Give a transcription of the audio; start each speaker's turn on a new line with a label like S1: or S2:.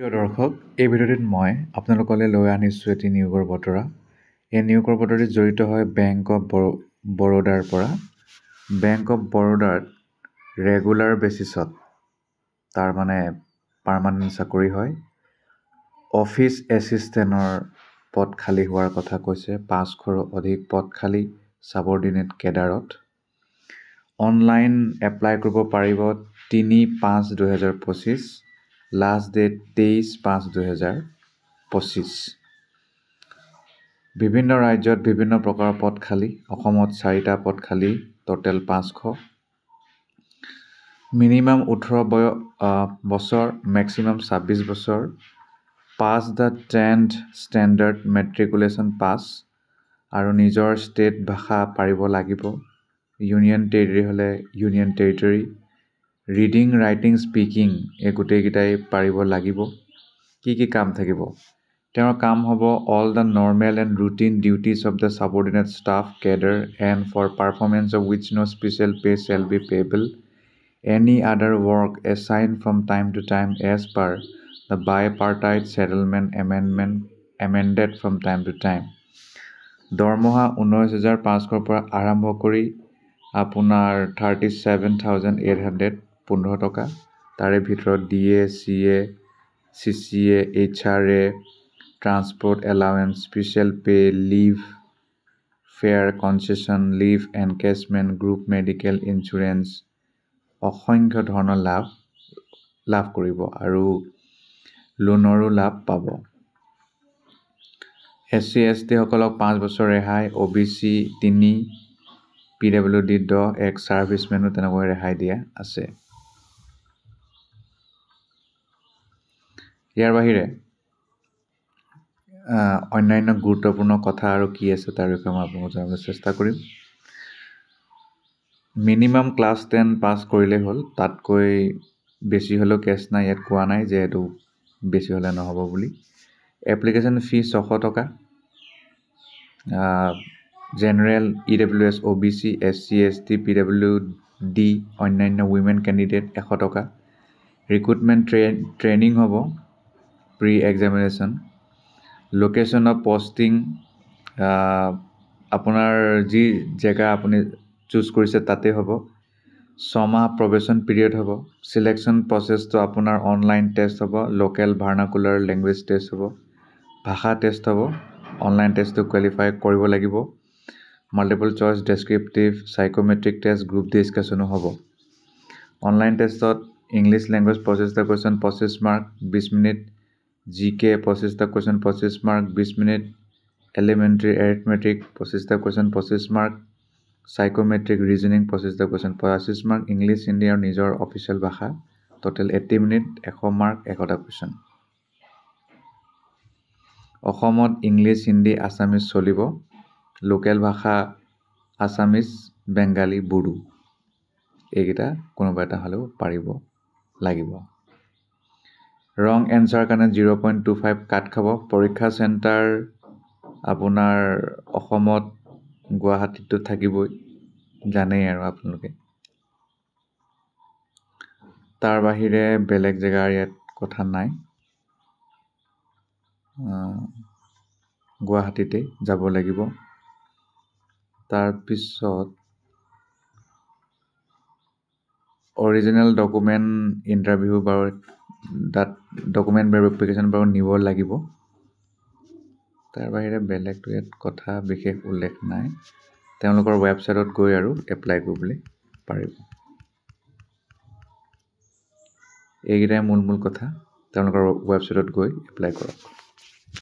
S1: প্ৰিয় দৰ্শক, এই ভিডিঅ'টিত মই আপোনালোকলৈ লৈ আনিছোঁ এটি নিয়োগৰ বতৰা। এই নিয়োগৰ বতৰাত জড়িত হয় বেংক অৱ বৰোদাৰ পৰা। বেংক অৱ বৰোদাত ৰেগুলাৰ বেচিছত, তাৰ মানে পাৰ্মানেণ্ট চাকৰি হয়। অফিচ এছিষ্টেণ্টৰ পদ খালী হোৱাৰ কথা কৈছে। 500ৰো অধিক পদ খালী ছাবঅৰ্ডিনেট কেডাৰত। অনলাইন এপ্লাই কৰিব পাৰিব 3/5/2025। Last date 23/5/2025। বিভিন্ন ৰাজ্যত বিভিন্ন প্ৰকাৰৰ পদ খালী। অসমত 4টা পদ খালী, টোটেল 500। মিনিমাম 18 বছৰ, মেক্সিমাম 26 বছৰ। পাছ দ্য 10th ষ্টেণ্ডাৰ্ড মেট্ৰিকুলেশ্যন পাছ আৰু নিজৰ ষ্টেট ভাষা পাৰিব লাগিব। ইউনিয়ন টেৰিটৰী হ'লে union territory. Reading, writing, speaking এই গোটেইকেইটাই পাৰিব লাগিব। কি কাম থাকিব? তেওঁৰ কাম হ'ব all the normal and routine duties of the subordinate staff cadre and for performance of which no' special pay shall be payable. Any other work assign from time to time as per the bipartite settlement amended from time to time. দৰমহা 19,500ৰ পৰা আৰম্ভ কৰি আপোনাৰ 37,815 টকা। তাৰে ভিতৰত DA, CA, CCA, HRA, transport allowance, special pay, leave, fare concession, leave encashment, group medical insurance, অসংখ্য ধৰণৰ লাভ কৰিব আৰু লোনৰো লাভ পাব। SC, ST সকলক 5 বছৰ ৰেহাই, OBC 3, PWD 10, এক্স ছাৰ্ভিচমেনো তেনেকৈ ৰেহাই দিয়া আছে। ইয়াৰ বাহিৰে অন্যান্য গুৰুত্বপূৰ্ণ কথা আৰু কি আছে তাৰ বিষয়ে মই আপোনালোকক জনাবলৈ চেষ্টা কৰিম। মিনিমাম ক্লাছ 10 পাছ কৰিলেই হ'ল, তাতকৈ বেছি হ'লেও কেছ নাই, ইয়াত কোৱা নাই যে এইটো বেছি হ'লে নহ'ব বুলি। এপ্লিকেশ্যন ফিজ 600 টকা। General, EWS, OBC, SC, ST, PWD, অন্যান্য উইমেন কেণ্ডিডেট 100 টকা। ৰিক্ৰুটমেণ্ট ট্ৰেইনিং হ'ব, pre examination. Location of posting, আপোনাৰ যি জেগা আপুনি চুজ কৰিছে তাতে হ'ব। 6 মাহ প্ৰবেশ্যন পিৰিয়ড হ'ব। চিলেকশ্যন প্ৰচেছটো আপোনাৰ অনলাইন টেষ্ট হ'ব, লোকেল ভাৰ্নাকুলাৰ লেংগুৱেজ টেষ্ট হ'ব, ভাষা টেষ্ট হ'ব। অনলাইন টেষ্টটো কোৱালিফাই কৰিব লাগিব। Multiple choice, descriptive, psychometric test, group ডিছকাশ্যনো হ'ব। অনলাইন টেষ্টত ইংলিছ লেংগুৱেজ 25টা কুৱেশ্যন 25 মাৰ্ক 20 মিনিট, GK 25টা question 25 mark 20 minute, elementary arithmetic 25টা কুৱেশ্যন 25 মাৰ্ক, চাইক'মেট্ৰিক ৰিজনিং 25টা কুৱেশ্যন 25 মাৰ্ক, ইংলিছ, হিন্দী আৰু নিজৰ অফিচিয়েল ভাষা টোটেল 80 মিনিট, 100 মাৰ্ক, 100টা কুৱেশ্যন। অসমত ইংলিছ, হিন্দী, আছামিজ চলিব। লোকেল ভাষা আছামিজ, বেংগালী, বড়ো এইকেইটা কোনোবা এটা হ'লেও পাৰিব লাগিব। ৰং এনচাৰ কাৰণে 0.25 কাট খাব। পৰীক্ষা চেণ্টাৰ আপোনাৰ অসমত গুৱাহাটীততো থাকিবই, জানেই আৰু আপোনালোকে। তাৰ বাহিৰে বেলেগ জেগাৰ ইয়াত কথা নাই, গুৱাহাটীতে যাব লাগিব। তাৰপিছত অৰিজিনেল ডকুমেণ্ট ইণ্টাৰভিউ বাৰু ডকুমেণ্ট ভেৰিফিকেশ্যন বাৰু নিব লাগিব। তাৰ বাহিৰে বেলেগটো ইয়াত কথা বিশেষ উল্লেখ নাই। তেওঁলোকৰ ৱেবছাইটত গৈ আৰু এপ্লাই কৰিবলৈ পাৰিব। এইকেইটাই মূল কথা, তেওঁলোকৰ ৱেবছাইটত গৈ এপ্লাই কৰক।